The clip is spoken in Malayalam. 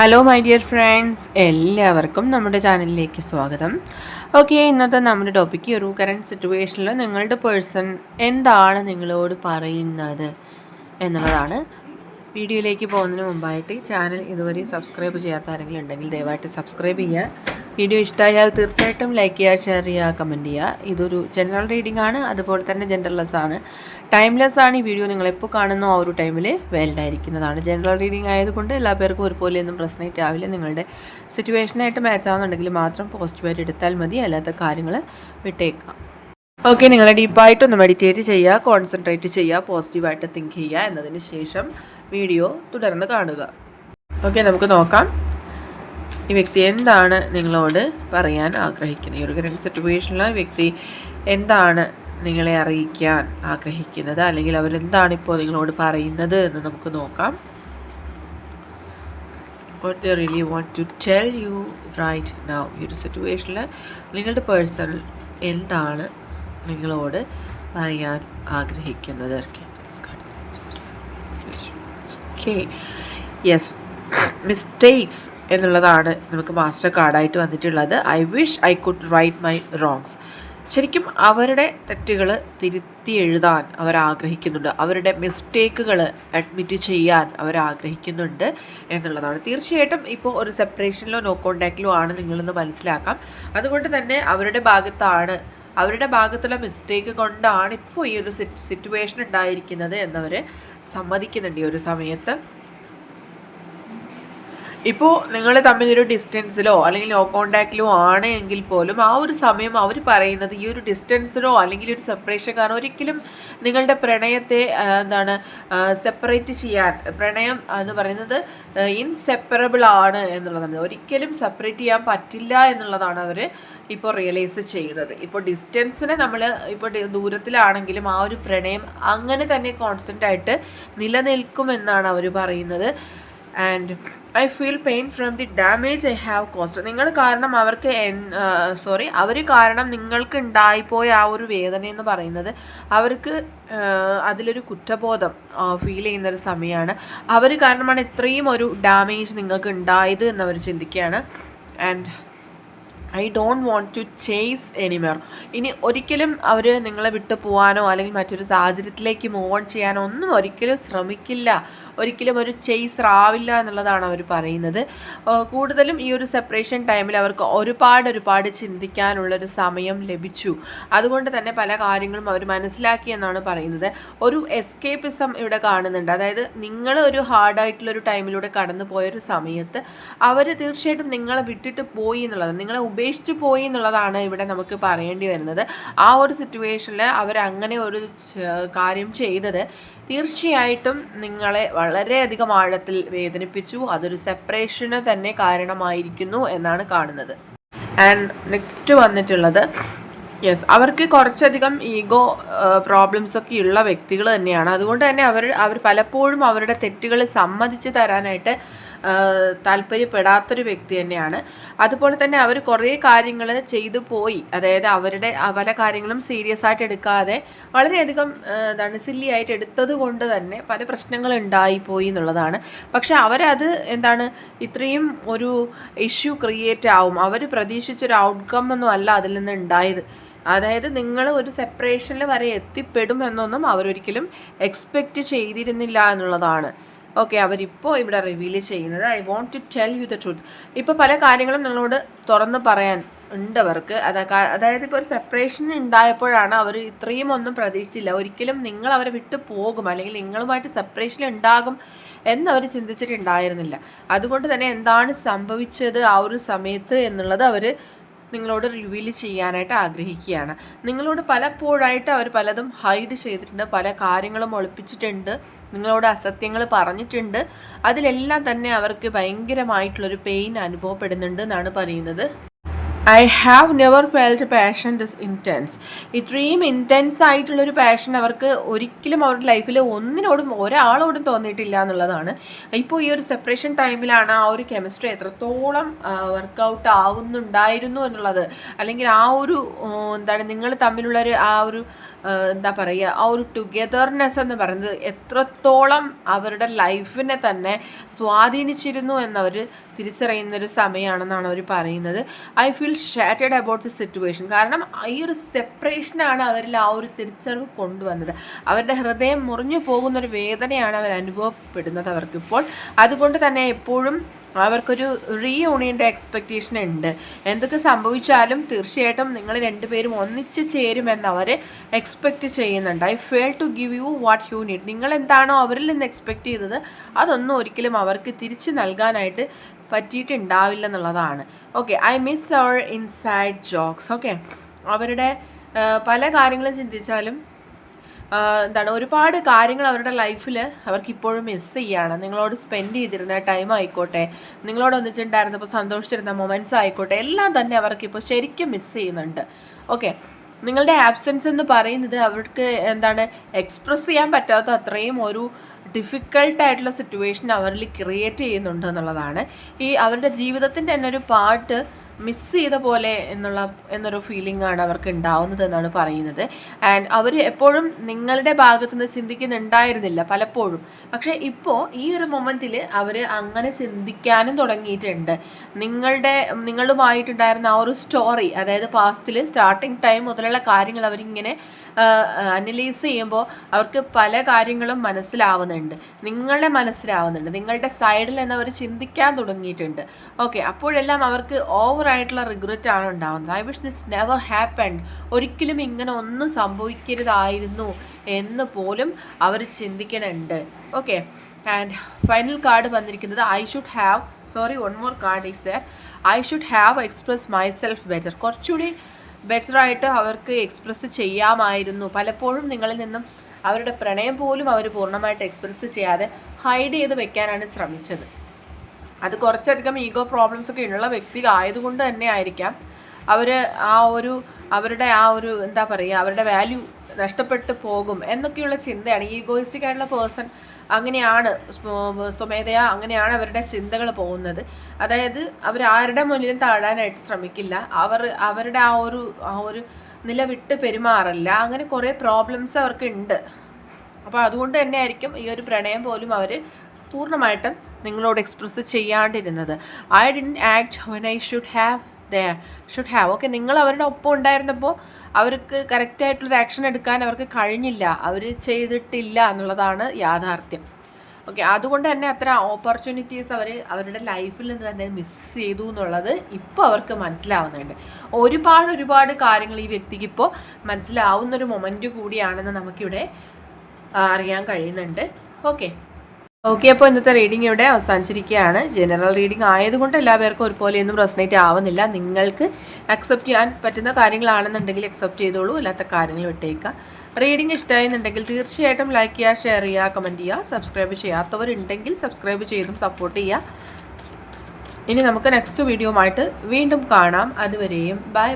ഹലോ മൈ ഡിയർ ഫ്രണ്ട്സ്, എല്ലാവർക്കും നമ്മുടെ ചാനലിലേക്ക് സ്വാഗതം. ഓക്കെ, ഇന്നത്തെ നമ്മുടെ ടോപ്പിക്ക് ഒരു കറണ്ട് സിറ്റുവേഷനിൽ നിങ്ങളുടെ പേഴ്സൺ എന്താണ് നിങ്ങളോട് പറയുന്നത് എന്നുള്ളതാണ്. വീഡിയോയിലേക്ക് പോകുന്നതിന് മുമ്പായിട്ട് ഈ ചാനൽ ഇതുവരെ സബ്സ്ക്രൈബ് ചെയ്യാത്ത ആരെങ്കിലും ഉണ്ടെങ്കിൽ ദയവായിട്ട് സബ്സ്ക്രൈബ് ചെയ്യുക. വീഡിയോ ഇഷ്ടമായാൽ തീർച്ചയായിട്ടും ലൈക്ക് ചെയ്യുക, ഷെയർ ചെയ്യുക, കമൻറ്റ് ചെയ്യുക. ഇതൊരു ജനറൽ റീഡിംഗ് ആണ്, അതുപോലെ തന്നെ ജെൻഡർലെസ് ആണ്, ടൈംലെസ് ആണ്. ഈ വീഡിയോ നിങ്ങളെപ്പോൾ കാണുന്നോ ആ ഒരു ടൈമിൽ വാലിഡ് ആയിരിക്കുന്നതാണ്. ജനറൽ റീഡിംഗ് ആയതുകൊണ്ട് എല്ലാ പേർക്കും ഒരുപോലെ ഒന്നും റെസൊനേറ്റ് ആവില്ല. നിങ്ങളുടെ സിറ്റുവേഷനായിട്ട് മാച്ച് ആവുന്നുണ്ടെങ്കിൽ മാത്രം പോസിറ്റീവായിട്ട് എടുത്താൽ മതി, അല്ലാത്ത കാര്യങ്ങൾ വിട്ടേക്കാം. ഓക്കെ, നിങ്ങൾ ഡീപ്പായിട്ടൊന്ന് മെഡിറ്റേറ്റ് ചെയ്യുക, കോൺസെൻട്രേറ്റ് ചെയ്യുക, പോസിറ്റീവായിട്ട് തിങ്ക് ചെയ്യുക. എന്നതിന് ശേഷം വീഡിയോ തുടർന്ന് കാണുക. ഓക്കെ, നമുക്ക് നോക്കാം ഈ വ്യക്തി എന്താണ് നിങ്ങളോട് പറയാൻ ആഗ്രഹിക്കുന്നത്. ഈ ഒരു കറണ്ട് സിറ്റുവേഷനിൽ ഈ വ്യക്തി എന്താണ് നിങ്ങളെ അറിയിക്കാൻ ആഗ്രഹിക്കുന്നത്, അല്ലെങ്കിൽ അവരെന്താണ് ഇപ്പോൾ നിങ്ങളോട് പറയുന്നത് എന്ന് നമുക്ക് നോക്കാം. What they really want to tell you right now. ഈ ഒരു സിറ്റുവേഷനിൽ നിങ്ങളുടെ പേഴ്സൺ എന്താണ് നിങ്ങളോട് പറയാൻ ആഗ്രഹിക്കുന്നത്. ഓക്കെ, യെസ്, മിസ്റ്റേക്സ് എന്നുള്ളതാണ് നമുക്ക് മാസ്റ്റർ കാർഡായിട്ട് വന്നിട്ടുള്ളത്. I wish I could right my wrongs. ശരിക്കും അവരുടെ തെറ്റുകൾ തിരുത്തി എഴുതാൻ അവർ ആഗ്രഹിക്കുന്നുണ്ട്, അവരുടെ മിസ്റ്റേക്കുകൾ അഡ്മിറ്റ് ചെയ്യാൻ അവർ ആഗ്രഹിക്കുന്നുണ്ട് എന്നുള്ളതാണ്. തീർച്ചയായിട്ടും ഇപ്പോൾ ഒരു സെപ്പറേഷനിലോ നോ കോണ്ടാക്റ്റിലോ ആണ് നിങ്ങളെന്ന് മനസ്സിലാക്കാം. അതുകൊണ്ട് തന്നെ അവരുടെ ഭാഗത്തുള്ള മിസ്റ്റേക്ക് കൊണ്ടാണ് ഇപ്പോൾ ഈ ഒരു സിറ്റുവേഷൻ ഉണ്ടായിരിക്കുന്നത് എന്നവർ സമ്മതിക്കുന്നുണ്ട്. ഈ ഒരു സമയത്ത് ഇപ്പോൾ നിങ്ങൾ തമ്മിലൊരു ഡിസ്റ്റൻസിലോ അല്ലെങ്കിൽ നോ കോണ്ടാക്റ്റിലോ ആണ് എങ്കിൽ പോലും ആ ഒരു സമയം അവർ പറയുന്നത് ഈ ഒരു ഡിസ്റ്റൻസിലോ അല്ലെങ്കിൽ ഒരു സെപ്പറേഷൻ കാരണം ഒരിക്കലും നിങ്ങളുടെ പ്രണയത്തെ സെപ്പറേറ്റ് ചെയ്യാൻ, പ്രണയം എന്ന് പറയുന്നത് ഇൻസെപ്പറബിൾ ആണ് എന്നുള്ളതാണ്. ഒരിക്കലും സെപ്പറേറ്റ് ചെയ്യാൻ പറ്റില്ല എന്നുള്ളതാണ് അവർ ഇപ്പോൾ റിയലൈസ് ചെയ്യുന്നത്. ഇപ്പോൾ ഡിസ്റ്റൻസിന് നമ്മൾ ഇപ്പോൾ ദൂരത്തിലാണെങ്കിലും ആ ഒരു പ്രണയം അങ്ങനെ തന്നെ കോൺസ്റ്റൻ്റ് ആയിട്ട് നിലനിൽക്കുമെന്നാണ് അവർ പറയുന്നത്. And I feel pain from the damage I have cost. നിങ്ങൾ കാരണം അവർ കാരണം നിങ്ങൾക്ക് ഉണ്ടായിപ്പോയ ആ ഒരു വേദന എന്ന് പറയുന്നത് അവർക്ക് അതിലൊരു കുറ്റബോധം ഫീൽ ചെയ്യുന്നൊരു സമയമാണ്. അവർ കാരണമാണ് ഇത്രയും ഒരു ഡാമേജ് നിങ്ങൾക്ക് ഉണ്ടായത് എന്നവർ ചിന്തിക്കുകയാണ്. And I don't want to chase anymore. ഇനി ഒരിക്കലും അവർ നിങ്ങളെ വിട്ടു പോകാനോ അല്ലെങ്കിൽ മറ്റൊരു സാഹചര്യത്തിലേക്ക് മൂവ് ഓൺ ചെയ്യാനോ ഒന്നും ഒരിക്കലും ശ്രമിക്കില്ല, ഒരിക്കലും ഒരു ചേസർ ആവില്ല എന്നുള്ളതാണ് അവർ പറയുന്നത്. കൂടുതലും ഈ ഒരു സെപ്പറേഷൻ ടൈമിൽ അവർക്ക് ഒരുപാട് ചിന്തിക്കാനുള്ളൊരു സമയം ലഭിച്ചു. അതുകൊണ്ട് തന്നെ പല കാര്യങ്ങളും അവർ മനസ്സിലാക്കി എന്നാണ് പറയുന്നത്. ഒരു എസ്കേപ്പിസം ഇവിടെ കാണുന്നുണ്ട്. അതായത് നിങ്ങൾ ഒരു ഹാർഡായിട്ടുള്ളൊരു ടൈമിലൂടെ കടന്നു പോയൊരു സമയത്ത് അവർ തീർച്ചയായിട്ടും നിങ്ങളെ വിട്ടിട്ട് പോയി എന്നുള്ളത്, നിങ്ങളെ ഉപേക്ഷിച്ച് പോയി എന്നുള്ളതാണ് ഇവിടെ നമുക്ക് പറയേണ്ടി വരുന്നത്. ആ ഒരു സിറ്റുവേഷനിൽ അവരങ്ങനെ ഒരു കാര്യം ചെയ്തത് തീർച്ചയായിട്ടും നിങ്ങളെ വളരെയധികം ആഴത്തിൽ വേദനിപ്പിച്ചു. അതൊരു സെപ്പറേഷന് തന്നെ കാരണമായിരിക്കുന്നു എന്നാണ് കാണുന്നത്. ആൻഡ് നെക്സ്റ്റ് വന്നിട്ടുള്ളത്, യെസ്, അവർക്ക് കുറച്ചധികം ഈഗോ പ്രോബ്ലംസ് ഒക്കെ ഉള്ള വ്യക്തികൾ തന്നെയാണ്. അതുകൊണ്ട് തന്നെ അവർ പലപ്പോഴും അവരുടെ തെറ്റുകൾ സമ്മതിച്ച് തരാനായിട്ട് താല്പര്യപ്പെടാത്തൊരു വ്യക്തി തന്നെയാണ്. അതുപോലെ തന്നെ അവർ കുറേ കാര്യങ്ങൾ ചെയ്തു പോയി, അതായത് അവരുടെ പല കാര്യങ്ങളും സീരിയസ് ആയിട്ട് എടുക്കാതെ വളരെയധികം സില്ലി ആയിട്ട് എടുത്തത് കൊണ്ട് തന്നെ പല പ്രശ്നങ്ങൾ ഉണ്ടായിപ്പോയി എന്നുള്ളതാണ്. പക്ഷെ അവരത് ഇത്രയും ഒരു ഇഷ്യൂ ക്രിയേറ്റ് ആവും, അവർ പ്രതീക്ഷിച്ചൊരു ഔട്ട്കം ഒന്നും അല്ല അതിൽ നിന്ന് ഉണ്ടായത്. അതായത് നിങ്ങൾ ഒരു സെപ്പറേഷനിൽ വരെ എത്തിപ്പെടും എന്നൊന്നും അവരൊരിക്കലും എക്സ്പെക്റ്റ് ചെയ്തിരുന്നില്ല എന്നുള്ളതാണ്. ഓക്കെ, അവരിപ്പോൾ ഇവിടെ റിവീൽ ചെയ്യുന്നത് I want to tell you the truth. ഇപ്പോൾ പല കാര്യങ്ങളും നിങ്ങളോട് തുറന്ന് പറയാൻ ഉണ്ട് അവർക്ക്. അതായത് ഇപ്പോൾ ഒരു സെപ്പറേഷൻ ഉണ്ടായപ്പോഴാണ് അവർ ഇത്രയും ഒന്നും പ്രതീക്ഷിച്ചില്ല. ഒരിക്കലും നിങ്ങൾ അവരെ വിട്ടു പോകും അല്ലെങ്കിൽ നിങ്ങളുമായിട്ട് സെപ്പറേഷൻ ഉണ്ടാകും എന്നവർ ചിന്തിച്ചിട്ടുണ്ടായിരുന്നില്ല. അതുകൊണ്ട് തന്നെ എന്താണ് സംഭവിച്ചത് ആ ഒരു സമയത്ത് എന്നുള്ളത് അവർ നിങ്ങളോട് റിവീൽ ചെയ്യാനായിട്ട് ആഗ്രഹിക്കുകയാണ്. നിങ്ങളോട് പലപ്പോഴായിട്ട് അവർ പലതും ഹൈഡ് ചെയ്തിട്ടുണ്ട്, പല കാര്യങ്ങളും ഒളിപ്പിച്ചിട്ടുണ്ട്, നിങ്ങളോട് അസത്യങ്ങൾ പറഞ്ഞിട്ടുണ്ട്. അതിലെല്ലാം തന്നെ അവർക്ക് ഭയങ്കരമായിട്ടുള്ളൊരു പെയിൻ അനുഭവപ്പെടുന്നുണ്ട് എന്നാണ് പറയുന്നത്. I have never felt passion this intense. ഇത്രയും ഇൻറ്റൻസ് ആയിട്ടുള്ളൊരു പാഷൻ അവർക്ക് ഒരിക്കലും അവരുടെ ലൈഫിൽ ഒരാളോടും തോന്നിയിട്ടില്ല എന്നുള്ളതാണ്. ഇപ്പോൾ ഈ ഒരു സെപ്പറേഷൻ ടൈമിലാണ് ആ ഒരു കെമിസ്ട്രി എത്രത്തോളം വർക്കൗട്ട് ആവുന്നുണ്ടായിരുന്നു എന്നുള്ളത്, അല്ലെങ്കിൽ ആ ഒരു നിങ്ങൾ തമ്മിലുള്ളൊരു ആ ഒരു എന്താ പറയുക, ആ ഒരു ടുഗെദർനെസ് എന്ന് പറയുന്നത് എത്രത്തോളം അവരുടെ ലൈഫിനെ തന്നെ സ്വാധീനിച്ചിരുന്നു എന്നവർ തിരിച്ചറിയുന്നൊരു സമയമാണെന്നാണ് അവർ പറയുന്നത്. I feel shattered about the situation. കാരണം ഈ ഒരു സെപ്പറേഷനാണ് അവരിൽ ആ ഒരു തിരിച്ചറിവ് കൊണ്ടുവന്നത്. അവരുടെ ഹൃദയം മുറിഞ്ഞു പോകുന്നൊരു വേദനയാണ് അവർ അനുഭവപ്പെടുന്നത് അവർക്കിപ്പോൾ. അതുകൊണ്ട് തന്നെ എപ്പോഴും അവർക്കൊരു റീയൂണിയൻ്റെ എക്സ്പെക്റ്റേഷൻ ഉണ്ട്. എന്തൊക്കെ സംഭവിച്ചാലും തീർച്ചയായിട്ടും നിങ്ങൾ രണ്ടുപേരും ഒന്നിച്ച് ചേരുമെന്ന് അവർ എക്സ്പെക്റ്റ് ചെയ്യുന്നുണ്ട്. I fail to give you what you need. നിങ്ങൾ എന്താണോ അവരിൽ നിന്ന് എക്സ്പെക്റ്റ് ചെയ്തത് അതൊന്നും ഒരിക്കലും അവർക്ക് തിരിച്ച് നൽകാനായിട്ട് പറ്റിയിട്ടുണ്ടാവില്ല എന്നുള്ളതാണ്. Okay, I miss our inside jokes. Okay, അവരുടെ പല കാര്യങ്ങളും ചിന്തിച്ചാലും ഒരുപാട് കാര്യങ്ങൾ അവരുടെ ലൈഫിൽ അവർക്ക് ഇപ്പോഴും മിസ് ചെയ്യാണ്. നിങ്ങളോട് സ്പെൻഡ് ചെയ്തിരുന്ന ടൈം ആയിക്കോട്ടെ, നിങ്ങളോട് ഒന്നിച്ചിട്ടുണ്ടായിരുന്നപ്പോൾ സന്തോഷിച്ചിരുന്ന മൊമെൻറ്റ്സ് ആയിക്കോട്ടെ, എല്ലാം തന്നെ അവർക്കിപ്പോൾ ശരിക്കും മിസ് ചെയ്യുന്നുണ്ട്. ഓക്കെ, നിങ്ങളുടെ ആബ്സെൻസ് എന്ന് പറയുന്നത് അവർക്ക് എക്സ്പ്രസ് ചെയ്യാൻ പറ്റാത്ത അത്രയും ഒരു ഡിഫിക്കൽട്ടായിട്ടുള്ള സിറ്റുവേഷൻ അവരിൽ ക്രിയേറ്റ് ചെയ്യുന്നുണ്ട് എന്നുള്ളതാണ്. ഈ അവരുടെ ജീവിതത്തിൻ്റെ തന്നെ ഒരു പാർട്ട് മിസ് ചെയ്ത പോലെ എന്നൊരു ഫീലിംഗ് ആണ് അവർക്ക് ഉണ്ടാവുന്നത് എന്നാണ് പറയുന്നത്. ആൻഡ് അവർ എപ്പോഴും നിങ്ങളുടെ ഭാഗത്തു നിന്ന് ചിന്തിക്കുന്നുണ്ടായിരുന്നില്ല പലപ്പോഴും. പക്ഷേ ഇപ്പോൾ ഈ ഒരു മൊമെൻറ്റിൽ അവർ അങ്ങനെ ചിന്തിക്കാനും തുടങ്ങിയിട്ടുണ്ട്. നിങ്ങളുമായിട്ടുണ്ടായിരുന്ന ആ ഒരു സ്റ്റോറി, അതായത് പാസ്റ്റിൽ സ്റ്റാർട്ടിങ് ടൈം മുതലുള്ള കാര്യങ്ങൾ അവരിങ്ങനെ അനലൈസ് ചെയ്യുമ്പോൾ അവർക്ക് പല കാര്യങ്ങളും മനസ്സിലാവുന്നുണ്ട്, നിങ്ങളുടെ സൈഡിൽ നിന്ന് അവർ ചിന്തിക്കാൻ തുടങ്ങിയിട്ടുണ്ട്. ഓക്കെ, അപ്പോഴെല്ലാം അവർക്ക് ഓവറായിട്ടുള്ള റിഗ്രറ്റ് ആണ് ഉണ്ടാവുന്നത്. I wish this never happened. ഒരിക്കലും ഇങ്ങനെ ഒന്നും സംഭവിക്കരുതായിരുന്നു എന്ന് പോലും അവർ ചിന്തിക്കുന്നുണ്ട്. ഓക്കെ, ആൻഡ് ഫൈനൽ കാർഡ് വന്നിരിക്കുന്നത് one more card is there. I should have express my self better. കുറച്ചുകൂടി ബെറ്ററായിട്ട് അവർക്ക് എക്സ്പ്രസ് ചെയ്യാമായിരുന്നു. പലപ്പോഴും നിങ്ങളിൽ നിന്നും അവരുടെ പ്രണയം പോലും അവർ പൂർണ്ണമായിട്ട് എക്സ്പ്രസ് ചെയ്യാതെ ഹൈഡ് ചെയ്ത് വെക്കാനാണ് ശ്രമിച്ചത്. അത് കുറച്ചധികം ഈഗോ പ്രോബ്ലംസ് ഒക്കെ ഉള്ള വ്യക്തി ആയതുകൊണ്ട് തന്നെ ആയിരിക്കാം അവരുടെ അവരുടെ വാല്യൂ നഷ്ടപ്പെട്ടു പോകും എന്നൊക്കെയുള്ള ചിന്തയാണ്. ഈഗോയിസ്റ്റിക് ആയിട്ടുള്ള പേഴ്സൺ അങ്ങനെയാണ്, സ്വമേധയാ അങ്ങനെയാണ് അവരുടെ ചിന്തകൾ പോകുന്നത്. അതായത് അവർ ആരുടെ മുന്നിലും താഴാനായിട്ട് ശ്രമിക്കില്ല, അവരുടെ ആ ഒരു നില വിട്ട് പെരുമാറില്ല. അങ്ങനെ കുറേ പ്രോബ്ലംസ് അവർക്ക് ഉണ്ട്. അപ്പോൾ അതുകൊണ്ട് തന്നെ ആയിരിക്കും ഈ ഒരു പ്രണയം പോലും അവർ പൂർണ്ണമായിട്ടും നിങ്ങളോട് എക്സ്പ്രസ് ചെയ്യാണ്ടിരുന്നത്. I didn't act when I should have. Okay, നിങ്ങൾ അവരുടെ ഒപ്പം ഉണ്ടായിരുന്നപ്പോൾ അവർക്ക് കറക്റ്റായിട്ടുള്ളൊരു ആക്ഷൻ എടുക്കാൻ അവർക്ക് കഴിഞ്ഞില്ല, അവർ ചെയ്തിട്ടില്ല എന്നുള്ളതാണ് യാഥാർത്ഥ്യം. ഓക്കെ, അതുകൊണ്ട് തന്നെ അത്ര ഓപ്പർച്യൂണിറ്റീസ് അവരുടെ ലൈഫിൽ നിന്ന് തന്നെ മിസ് ചെയ്തു എന്നുള്ളത് ഇപ്പോൾ അവർക്ക് മനസ്സിലാവുന്നുണ്ട്. ഒരുപാട് കാര്യങ്ങൾ ഈ വ്യക്തിക്ക് ഇപ്പോൾ മനസ്സിലാവുന്നൊരു മൊമെൻറ്റ് കൂടിയാണെന്ന് നമുക്കിവിടെ അറിയാൻ കഴിയുന്നുണ്ട്. ഓക്കെ, അപ്പോൾ ഇന്നത്തെ റീഡിംഗ് ഇവിടെ അവസാനിച്ചിരിക്കുകയാണ്. ജനറൽ റീഡിംഗ് ആയതുകൊണ്ട് എല്ലാ പേർക്കും ഒരുപോലെയൊന്നും റെസനേറ്റ് ആവുന്നില്ല. നിങ്ങൾക്ക് അക്സെപ്റ്റ് ചെയ്യാൻ പറ്റുന്ന കാര്യങ്ങളാണെന്നുണ്ടെങ്കിൽ അക്സെപ്റ്റ് ചെയ്തോളൂ, അല്ലാത്ത കാര്യങ്ങൾ വിട്ടേക്കുക. റീഡിംഗ് ഇഷ്ടമായെന്നുണ്ടെങ്കിൽ തീർച്ചയായിട്ടും ലൈക്ക് ചെയ്യുക, ഷെയർ ചെയ്യുക, കമൻറ്റ് ചെയ്യുക. സബ്സ്ക്രൈബ് ചെയ്യാത്തവരുണ്ടെങ്കിൽ സബ്സ്ക്രൈബ് ചെയ്തും സപ്പോർട്ട് ചെയ്യുക. ഇനി നമുക്ക് നെക്സ്റ്റ് വീഡിയോ ആയിട്ട് വീണ്ടും കാണാം. അതുവരെയും ബൈ.